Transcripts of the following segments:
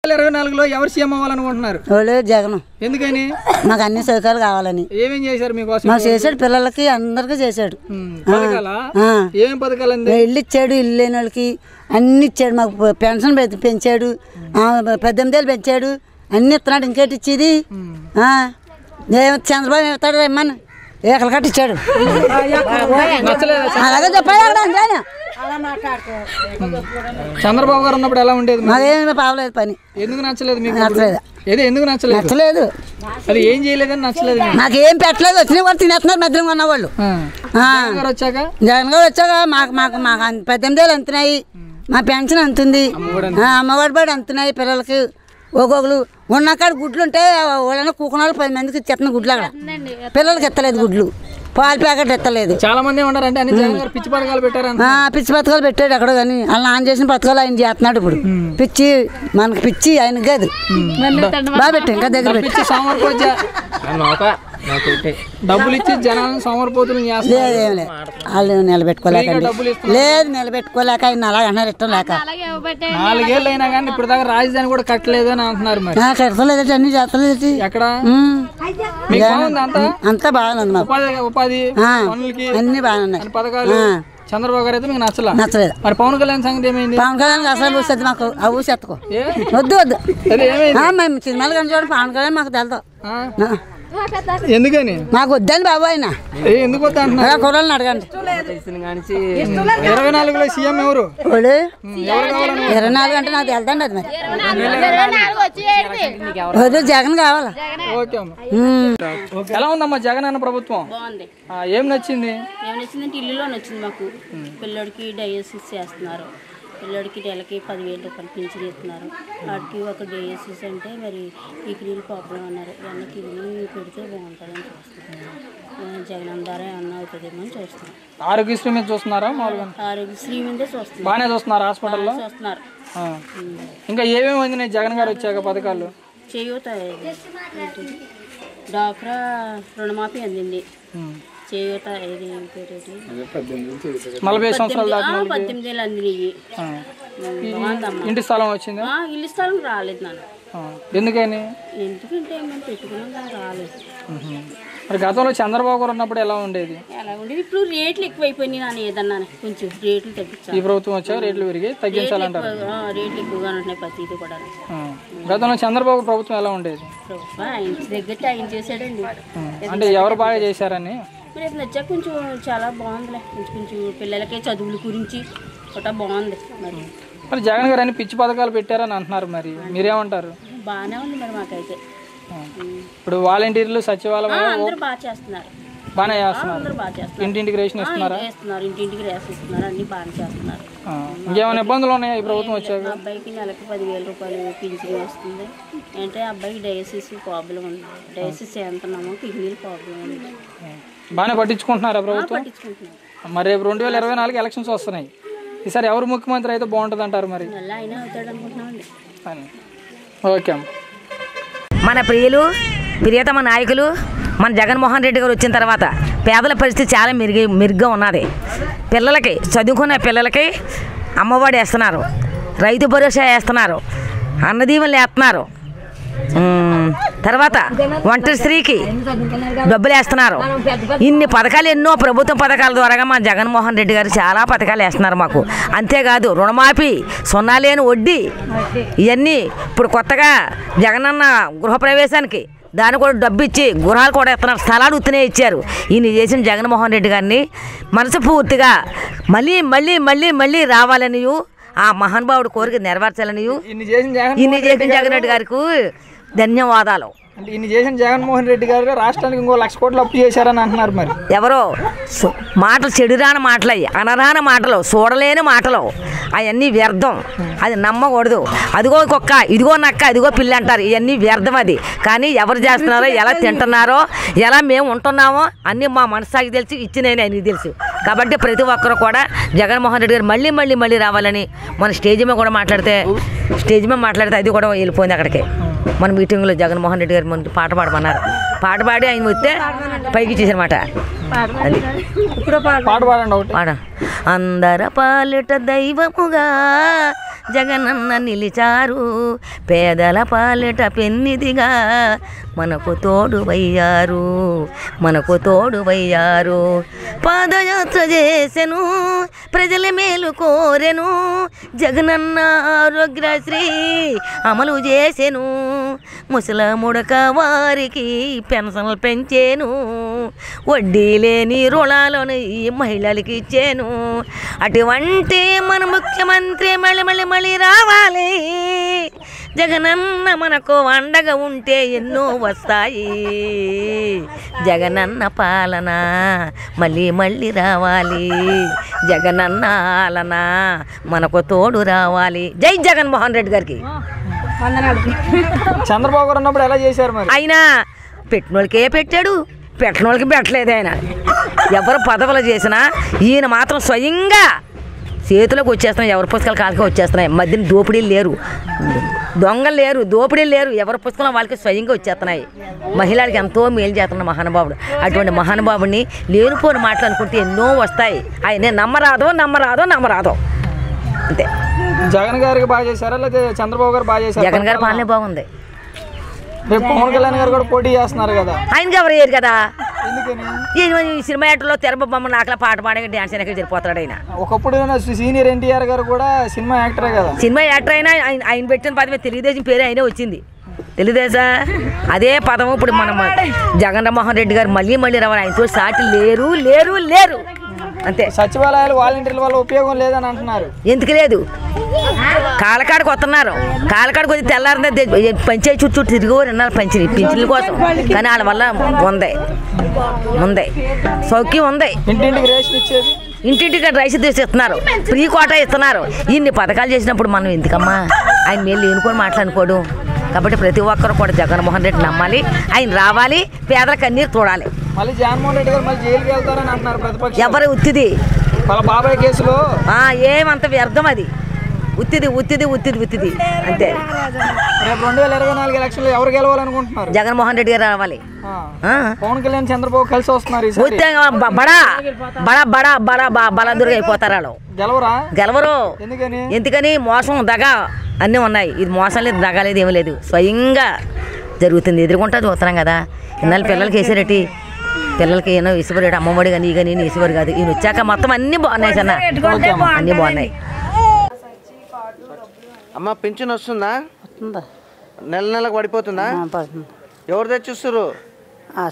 2024లో ఎవరు సీఎం అవ్వాలనుకుంటున్నారు? జగన్. ఎందుకని? మాకు అన్ని సౌకర్యాలు కావాలని. ఏమేం చేశారు మీకోసం? మాకు చేశాడు, పిల్లలకి అందరికీ చేశాడు. ఏం పథకాలు? ఇల్లు ఇచ్చాడు, ఇల్లు లేని వాళ్ళకి అన్ని ఇచ్చాడు. మాకు పెన్షన్ పెంచాడు, 18 ఏళ్ళు పెంచాడు, అన్ని ఇస్తున్నాడు. ఇంకేటి ఇచ్చేది? చంద్రబాబు ఇస్తాడు రమ్మని ఏకలు కట్టి ఇచ్చాడు. అలాగే చెప్పాలి. చంద్రబాబు గారు ఉన్నప్పుడు ఎలా ఉండేది? మాకేమీ పావలేదు పని. ఎందుకు నచ్చలేదు మీకు? నచ్చలేదు. ఎందుకు నచ్చలేదు? అది ఏం చేయలేదని నచ్చలేదు. నాకేం పెట్టలేదు, వచ్చినా కూడా తినేస్తున్నారు మధ్యలో ఉన్నవాళ్ళు. జగన్ గారు వచ్చాక మాకు మాకు మాకు 18 ఏళ్ళు అంతున్నాయి. మా పెన్షన్ అంతుంది, అమ్మఒడి బడి అంతున్నాయి. పిల్లలకి ఒక్కొక్కరు ఉన్నకాడ గుడ్లు ఉంటే వాళ్ళని కూకున్నాళ్ళు 10 మందికి ఇచ్చేస్తున్న గుడ్లు. అక్కడ పిల్లలకి ఎత్తలేదు గుడ్లు, పాలు ప్యాకెట్ ఎత్తలేదు. చాలా మంది ఉన్నారంటే పిచ్చి పథకాలు పెట్టారు. పిచ్చి పథకాలు పెట్టాడు ఎక్కడ కానీ. వాళ్ళు ఆయన చేసిన పథకాలు ఆయన చేస్తున్నాడు. ఇప్పుడు పిచ్చి మనకి పిచ్చి ఆయనకి కాదు. బాగా పెట్టు ఇంకా దగ్గర పెట్టి డబ్బులు ఇచ్చి జనాలను సోమరిపోతులు లేదేం లేదు. వాళ్ళు నిలబెట్టుకోలేక లేదు, నిలబెట్టుకోలేక ఆయన అలాగ అన్నారు, ఇష్టం లేక. 4 ఏళ్ళు అయినా కానీ ఇప్పుడు దాకా రాజధాని కూడా కట్టలేదు అని అంటున్నారు. మరి కట్టలేదు, అన్ని చేస్తలేదు. ఎక్కడ అంతా బాగానే ఉంది. ఉపాధి అన్ని బాగానే ఉన్నాయి పథకాలు. చంద్రబాబు గారు అయితే మీకు నచ్చలేదు. మరి పవన్ కళ్యాణ్ సంగతి ఏమైంది? పవన్ కళ్యాణ్ అసలు ఊసేది మాకు. ఆ ఊసేత్తుకో వద్దు వద్దు. మేము సినిమాలు కానీ చూడండి, పవన్ కళ్యాణ్ మాకు తెలుతాం. ఎందుకని? మాకు వద్దని బాబు ఆయన. ఎందుకు వద్ద అంటున్నారు? కుర్రల్ని అడగండి. 24లో సీఎం ఎవరు? 24 అంటే నాకు తెలుదండి. అది మరి జగన్ కావాలా? ఎలా ఉందమ్మా జగన్ అన్న ప్రభుత్వం? ఏం నచ్చింది? ఇల్లులో నచ్చింది మాకు. పిల్లడికి డయాలసిస్ చేస్తున్నారు, పిల్లడికి నెలకి 10,000 రూపాయలు పింఛన్ ఇస్తున్నారు. వాడికి ఒక డయాలసిస్ అంటే మరి ఈ కిడ్నీలు ప్రాబ్లం అన్నారు. ఏమన్నా కిడ్నీ పెడితే బాగుంటుందని చూస్తున్నాం. జగన్ ద్వారా ఏమన్నా అవుతుందేమో అని చూస్తున్నాం. ఆరోగ్యశ్రీ మీద చూస్తున్నారా? మామూలుగా ఆరోగ్యశ్రీ మీదే చూస్తున్నాం. బాగానే చూస్తున్నారు హాస్పిటల్లో? చూస్తున్నారు. ఇంకా ఏమేమి అందినాయి జగన్ గారు వచ్చాక పథకాలు? చేయూత, డాక్రా రుణమాఫీ అందింది. చేయూత 40 సంవత్సరాలు దాకా 18 ఏళ్ళు అందినాయి. ఇంటి స్థలం వచ్చిందా? ఇల్లు స్థలం రాలేదు నాన్న. ఎందుకని? ఎందుకంటే మేము పెట్టుకున్నాం కానీ రాలేదు. మరి గతంలో చంద్రబాబు గారు ఉన్నప్పుడు ఎలా ఉండేది? ఎలా ఉండేది? ఇప్పుడు రేట్లు ఎక్కువైపోయినాయి నాన్న. ఏదన్నా కొంచెం రేట్లు తగ్గించాలి. ఈ ప్రభుత్వం వచ్చాక రేట్లు పెరిగి తగ్గించాలంటారు. రేట్లు ఎక్కువగా ఉంటున్నాయి ప్రతిదీ కూడా. గతంలో చంద్రబాబు ప్రభుత్వం ఎలా ఉండేది? ఆయన దగ్గర ఆయన చేశాడండి. అంటే ఎవరు బాగా చేశారని? మరి నచ్చా కొంచెం చాలా బాగుందిలే. కొంచెం పిల్లలకి చదువుల గురించి ఒకట బాగుంది. మరి జగన్ గారు అన్ని పిచ్చి పథకాలు పెట్టారని అంటున్నారు. మరి మీరేమంటారు? బాగానే ఉంది మరి మాకైతే. ఇప్పుడు వాలంటీర్లు, సచివాలయం అందరూ బాగా చేస్తున్నారు. బాగానే చేస్తున్నారు. ఇంటింటికి రేషన్ ఇస్తున్నారా? ఇంటింటికి రేషన్ ఇస్తున్నారు, అన్ని బాగా చేస్తున్నారు. ఇంకేమైనా ఇబ్బందులు ఉన్నాయా ఈ ప్రభుత్వం వచ్చాక? అబ్బాయికి నెలకి 10,000 రూపాయలు పింఛన్ వస్తుంది. అంటే అబ్బాయికి డయాలసిస్ ప్రాబ్లం ఉంది. డయాలసిస్ చేస్తున్నాము, కిడ్నీలు ప్రాబ్లం ఉంది. బాగానే పట్టించుకుంటున్నారా ప్రభుత్వం? పట్టించుకుంటున్నాం. మరి 2024 ఎలక్షన్స్ వస్తున్నాయి. ఈసారి ఎవరు ముఖ్యమంత్రి అయితే బాగుంటుంది అంటారు? మరి ఆయన అవుతాడు అనుకుంటున్నామండి. ఓకే. మన ప్రియతమ నాయకులు మన జగన్మోహన్ రెడ్డి గారు వచ్చిన తర్వాత పేదల పరిస్థితి చాలా మెరుగ్గా ఉన్నది. పిల్లలకి, చదువుకున్న పిల్లలకి అమ్మఒడి వేస్తున్నారు, రైతు భరోసా వేస్తున్నారు, అన్నదీవెనలు వేస్తున్నారు. తర్వాత ఒంటరి స్త్రీకి డబ్బులు వేస్తున్నారు. ఇన్ని పథకాలు, ఎన్నో ప్రభుత్వ పథకాల ద్వారా మా జగన్మోహన్ రెడ్డి గారు చాలా పథకాలు వేస్తున్నారు మాకు. అంతేకాదు రుణమాఫీ, సున్నా లేని వడ్డీ, ఇవన్నీ ఇప్పుడు కొత్తగా జగనన్న గృహప్రవేశానికి దాన్ని కూడా డబ్బు ఇచ్చి గృహాలు కూడా ఇస్తున్నారు, స్థలాలు ఉత్తినే ఇచ్చారు. ఈయన చేసిన జగన్మోహన్ రెడ్డి గారిని మనస్ఫూర్తిగా మళ్ళీ మళ్ళీ మళ్ళీ మళ్ళీ రావాలని, ఆ మహానుభావుడు కోరిక నెరవేర్చాలని ఇన్ని చేసిన జగన్ రెడ్డి గారికి ధన్యవాదాలు. అంటే ఇన్ని చేసిన జగన్మోహన్ రెడ్డి గారు రాష్ట్రానికి ఇంకో 1,00,000 కోట్లు అప్పు చేశారని అంటున్నారు. మరి ఎవరో మాటలు, చెడురాని మాటలు, అవి అనరాని మాటలు, చూడలేని మాటలు, అవన్నీ వ్యర్థం. అది నమ్మకూడదు. అదిగో కుక్క, ఇదిగో నక్క, అదిగో పిల్లి అంటారు. ఇవన్నీ వ్యర్థం. అది కానీ ఎవరు చేస్తున్నారో, ఎలా తింటున్నారో, ఎలా మేము ఉంటున్నామో అన్నీ మా మనసాకి తెలిసి, ఇచ్చినని ఆయనకి తెలుసు. కాబట్టి ప్రతి ఒక్కరు కూడా జగన్మోహన్ రెడ్డి గారు మళ్ళీ మళ్ళీ మళ్ళీ రావాలని మన స్టేజ్ మీద కూడా మాట్లాడితే అది కూడా వెళ్ళిపోయింది అక్కడికి. మన మీటింగ్లో జగన్మోహన్ రెడ్డి గారు పాట పాడమన్నారు. పాట పాడి ఆయన వస్తే పైకి ఇచ్చేసారన్నమాట. అది పాట పాడండి ఒకటి. పాడ. అందర పాలిట దైవముగా జగనన్న నిలిచారు, పేదల పాలిట పెన్నిదిగా మనకు తోడువయ్యారు, మనకు తోడువయ్యారు. పాదయాత్ర చేసెను, ప్రజల మేలు కోరెను, జగనన్న ఆరోగ్యశ్రీ అమలు చేసెను, ముసల ముడక వారికి పెన్షన్లు పెంచేను, వడ్డీ లేని రుణాలను ఈ మహిళలకి ఇచ్చాను. అటువంటి మన ముఖ్యమంత్రి మళ్ళీ రావాలి. జగనన్న మనకు అండగా ఉంటే ఎన్నో వస్తాయి. జగనన్న పాలన మళ్ళీ రావాలి. జగనన్న పాలన మనకు తోడు రావాలి. జై జగన్మోహన్ రెడ్డి గారికి. చంద్రబాబు గారు ఉన్నప్పుడు ఎలా చేశారు మరి? ఆయన పెట్టినోళ్ళకే పెట్టాడు, పెట్టినోళ్ళకి పెట్టలేదు. ఆయన ఎవరు పదవులు చేసినా ఈయన మాత్రం స్వయంగా చేతిలోకి వచ్చేస్తున్నాయి. ఎవరి పుస్తకాలు కాళ్ళకి వచ్చేస్తున్నాయి. మధ్యన దోపిడీలు లేరు, దొంగలు లేరు, దోపిడీలు లేరు. ఎవరి పుస్తకం వాళ్ళకి స్వయంగా వచ్చేస్తున్నాయి. మహిళలకి ఎంతో మేలు చేస్తున్న మహానుభావుడు. అటువంటి మహానుభావుడిని లేనిపోని మాటలు అనుకుంటే ఎన్నో వస్తాయి. ఆయన నమ్మరాదో అంతే. జగన్ గారికి బాగా చేశారా లేదా చంద్రబాబు గారు బాగా చేశారు? జగన్ గారి పాలనే బాగుంది. రేపు పవన్ కళ్యాణ్ గారు కూడా పోటీ చేస్తున్నారు కదా, ఆయనకి ఎవరు వేయరు కదా. ఎందుకని? ఈ సినిమా యాక్టర్లో తెరబొమ్మ నాకలా పాట పాడే డ్యాన్స్ అయినా సరిపోతాడు ఆయన. ఒకప్పుడు సీనియర్ ఎన్టీఆర్ గారు కూడా సినిమా యాక్టరే కదా. సినిమా యాక్టర్ అయినా ఆయన పెట్టిన పదవి తెలుగుదేశం పేరు అయినా వచ్చింది. తెలుగుదేశా అదే పదము ఇప్పుడు మనం జగన్మోహన్ రెడ్డి గారు మళ్ళీ రావాలి. ఆయనతో సాటి లేరు అంతే. సచివాలయాలు వాలంటీర్ల వల్ల ఉపయోగం లేదని అంటున్నారు. ఎందుకు లేదు? కాలకాడికి వస్తున్నారు. కాలకాడికి వచ్చి తెల్లారిందే పంచాయతీ చుట్టూ తిరిగేవారు ఉన్నారు పింఛన్ల కోసం. కానీ వాళ్ళ వల్ల ఉంది సౌఖ్యం ఉంది. ఇంటింటికి రేషన్ ఇచ్చేది, ఇంటింటికి రైస్ తీసిస్తున్నారు, ఫ్రీ కోటా ఇస్తున్నారు. ఇన్ని పథకాలు చేసినప్పుడు మనం ఎందుకమ్మా ఆయన మేలు లేనుకొని మాట్లాడుకోవడం? కాబట్టి ప్రతి ఒక్కరు కూడా జగన్మోహన్ రెడ్డి నమ్మాలి. ఆయన రావాలి, పేదల కన్నీరు చూడాలి. మళ్ళీ జగన్మోహన్ రెడ్డి గారు మళ్ళీ జైలుకి వెళ్తారని అంటున్నారు ప్రతిపక్షం. ఎవరు ఉత్తిది వాళ్ళ బాబాయ్ కేసులో ఏమంత వ్యర్థం అది. ఉత్తిది అంతే. రేపు 2024 ఎలక్షన్లో ఎవరు గెలవాలనుకుంటున్నారు? జగన్మోహన్ రెడ్డి గారు రావాలి. పవన్ కళ్యాణ్ చంద్రబాబు కలిసి వస్తున్నారు. బలదురుగా అయిపోతారు వాళ్ళు. గెలవరు. ఎందుకని? మోసం దగా అన్నీ ఉన్నాయి. ఇది మోసం లేదు, దగా లేదు, ఏమీ లేదు. స్వయంగా జరుగుతుంది, ఎదుర్కొంటా చూస్తున్నాం కదా. ఇన్నాళ్ళు పిల్లలకి వేసారటి, పిల్లలకి ఏమో ఇసువరేడు, అమ్మఒడి కానీ ఇక నేను ఇసువరు కాదు. ఈయన వచ్చాక మొత్తం అన్నీ బాగున్నాయి సన్న, అన్నీ బాగున్నాయి. అమ్మ పింఛన్ వస్తుందా? నెలకు పడిపోతుందా? ఎవరు తెచ్చిస్తారు?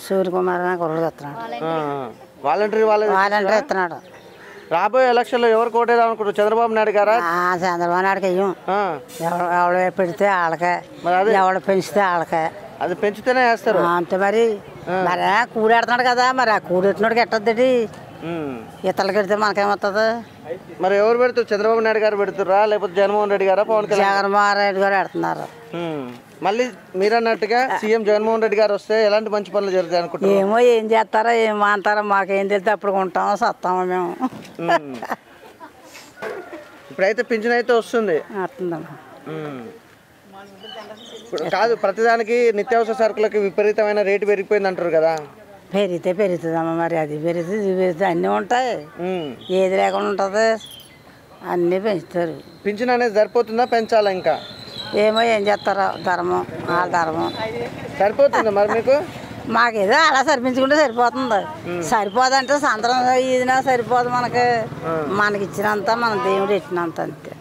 సూర్యకుమార్ తెస్తున్నాడు, వాలంటీర్ వాలంటీర్ ఇస్తున్నాడు. రాబోయే ఎలక్షన్లో ఎవరు కోటేదాం అనుకుంటారు? చంద్రబాబు నాయుడు గారా? చంద్రబాబు నాయుడుకి అయ్యం. ఎవడు పెడితే వాళ్ళకే, ఎవడు పెంచితే వాళ్ళకే. అది పెంచితేనే వేస్తారు అంతే. మరి కూడెడుతున్నాడు కదా, మరి ఆ కూడెట్టినోడికి ఎట్టద్ది, ఇతరులకి పెడితే మనకేమవుతుంది? మరి ఎవరు పెడతారు? చంద్రబాబు నాయుడు గారు పెడుతురా లేకపోతే జగన్మోహన్ రెడ్డి గారా? పవన్ కళ్యాణ్? జగన్మోహన్ రెడ్డి గారు పెడుతున్నారు. మళ్ళీ మీరన్నట్టుగా సీఎం జగన్మోహన్ రెడ్డి గారు వస్తే ఎలాంటి మంచి పనులు జరుగుతాయి అనుకుంటారు? ఏమో ఏం చేస్తారో ఏం అంటారో మాకేం తెలితే అప్పుడు ఉంటాము, సత్తాము మేము. ఇప్పుడైతే పింఛన్ అయితే వస్తుంది. కాదు, ప్రతిదానికి నిత్యావసర సరుకులకి విపరీతమైన రేటు పెరిగిపోయింది అంటారు కదా. పెరుగుతుందమ్మా. మరి అది పెరుగుతుంది, ఇది పెరుగుతుంది, అన్నీ ఉంటాయి. ఏది లేకుండా ఉంటుంది, అన్నీ పెంచుతారు. పింఛన్ అనేది సరిపోతుందా, పెంచాలా ఇంకా? ఏమో ఏం చేస్తారో, ధర్మం వాళ్ళ ధర్మం. సరిపోతుందా మరి మీకు? మాకేదో అలా సరిపించుకుంటే సరిపోతుంది. సరిపోదంటే సంతరం ఇదినా సరిపోదు మనకి. మనకి ఇచ్చినంత మన దేవుడు ఇచ్చినంత అంతే.